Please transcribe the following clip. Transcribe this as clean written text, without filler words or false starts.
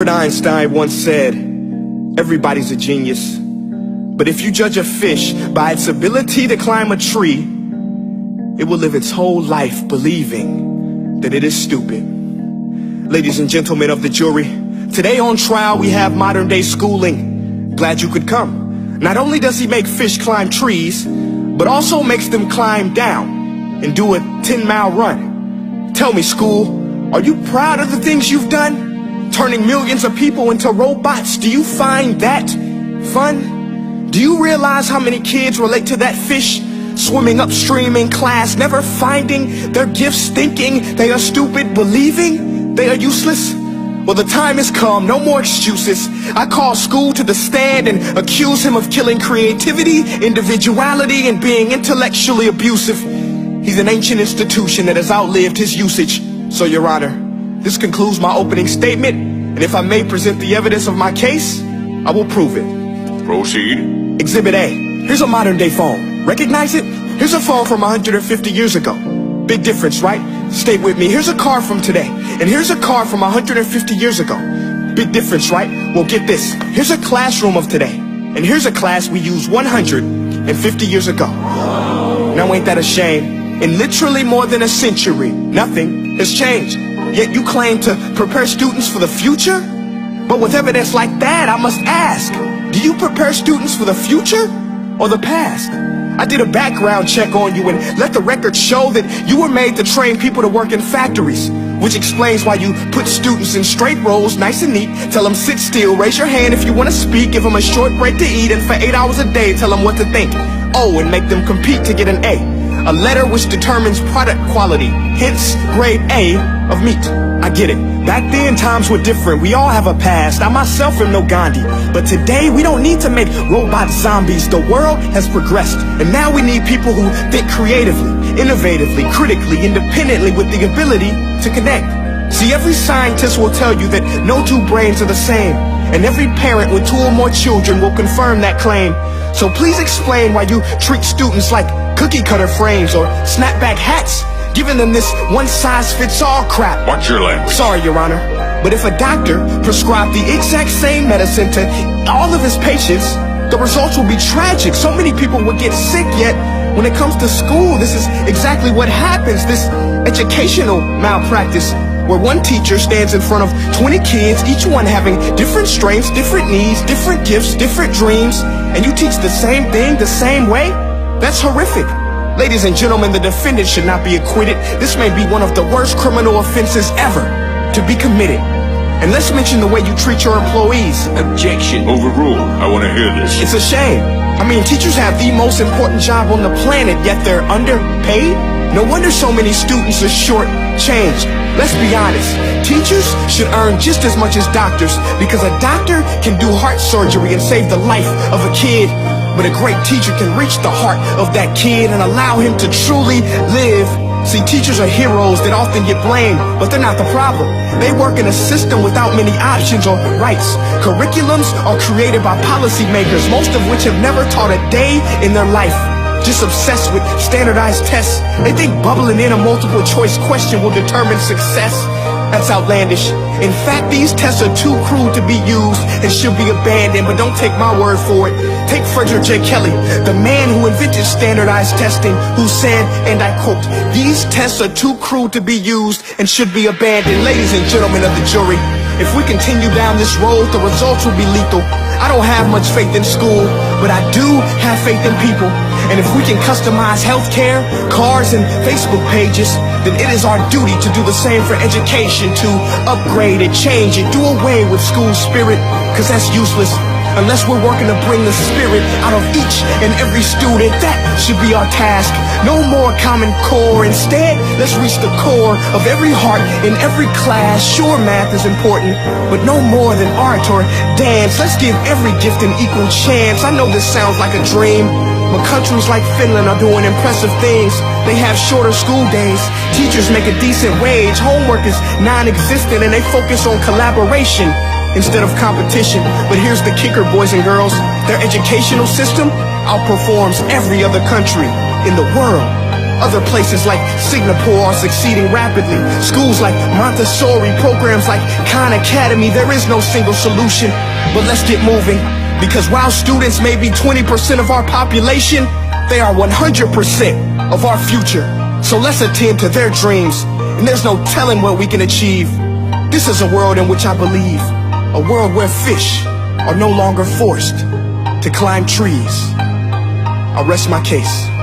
Albert Einstein once said, everybody's a genius, but if you judge a fish by its ability to climb a tree, it will live its whole life believing that it is stupid. Ladies and gentlemen of the jury, today on trial we have modern day schooling. Glad you could come. Not only does he make fish climb trees, but also makes them climb down and do a 10-mile run. Tell me, school, are you proud of the things you've done? Turning millions of people into robots, do you find that fun? Do you realize how many kids relate to that fish swimming upstream in class, never finding their gifts, thinking they are stupid, believing they are useless? Well, the time has come, no more excuses. I call school to the stand and accuse him of killing creativity, individuality, and being intellectually abusive. He's an ancient institution that has outlived his usage. So, Your Honor, this concludes my opening statement, and if I may present the evidence of my case, I will prove it. Proceed. Exhibit A. Here's a modern day phone. Recognize it? Here's a phone from 150 years ago. Big difference, right? Stay with me. Here's a car from today, and here's a car from 150 years ago. Big difference, right? Well, get this. Here's a classroom of today, and here's a class we used 150 years ago. Now ain't that a shame? In literally more than a century, nothing has changed. Yet you claim to prepare students for the future? But with evidence like that, I must ask, do you prepare students for the future or the past? I did a background check on you and let the record show that you were made to train people to work in factories, which explains why you put students in straight rows, nice and neat, tell them sit still, raise your hand if you want to speak, give them a short break to eat, and for 8 hours a day tell them what to think. Oh, and make them compete to get an A. A letter which determines product quality, hence grade A of meat. I get it. Back then, times were different. We all have a past. I myself am no Gandhi. But today, we don't need to make robot zombies. The world has progressed. And now we need people who think creatively, innovatively, critically, independently, with the ability to connect. See, every scientist will tell you that no two brains are the same. And every parent with 2 or more children will confirm that claim. So please explain why you treat students like cookie cutter frames or snapback hats, giving them this one-size-fits-all crap. Watch your language. Sorry, Your Honor, but if a doctor prescribed the exact same medicine to all of his patients, the results will be tragic. So many people would get sick, yet when it comes to school, this is exactly what happens. This educational malpractice, where one teacher stands in front of 20 kids, each one having different strengths, different needs, different gifts, different dreams, and you teach the same thing the same way? That's horrific. Ladies and gentlemen, the defendant should not be acquitted. This may be one of the worst criminal offenses ever to be committed. And let's mention the way you treat your employees. Objection. Overruled. I want to hear this. It's a shame. I mean, teachers have the most important job on the planet, yet they're underpaid? No wonder so many students are short-changed. Let's be honest, teachers should earn just as much as doctors, because a doctor can do heart surgery and save the life of a kid, but a great teacher can reach the heart of that kid and allow him to truly live. See, teachers are heroes that often get blamed, but they're not the problem. They work in a system without many options or rights. Curriculums are created by policymakers, most of which have never taught a day in their life. Just obsessed with standardized tests. They think bubbling in a multiple choice question will determine success. That's outlandish. In fact, these tests are too crude to be used and should be abandoned, but don't take my word for it. Take Frederick J. Kelly, the man who invented standardized testing, who said, and I quote, "These tests are too crude to be used and should be abandoned." Ladies and gentlemen of the jury, if we continue down this road, the results will be lethal. I don't have much faith in school, but I do have faith in people. And if we can customize healthcare, cars, and Facebook pages, then it is our duty to do the same for education, to upgrade it, change it, do away with school spirit, because that's useless unless we're working to bring the spirit out of each and every student. That should be our task. No more Common Core. Instead, let's reach the core of every heart in every class. Sure, math is important, but no more than art or dance. Let's give every gift an equal chance. I know this sounds like a dream, but countries like Finland are doing impressive things. They have shorter school days, teachers make a decent wage, homework is non-existent, and they focus on collaboration instead of competition. But here's the kicker, boys and girls. Their educational system outperforms every other country in the world. Other places like Singapore are succeeding rapidly. Schools like Montessori, programs like Khan Academy, there is no single solution. But let's get moving, because while students may be 20% of our population, they are 100% of our future. So let's attend to their dreams, and there's no telling what we can achieve. This is a world in which I believe, a world where fish are no longer forced to climb trees. I'll rest my case.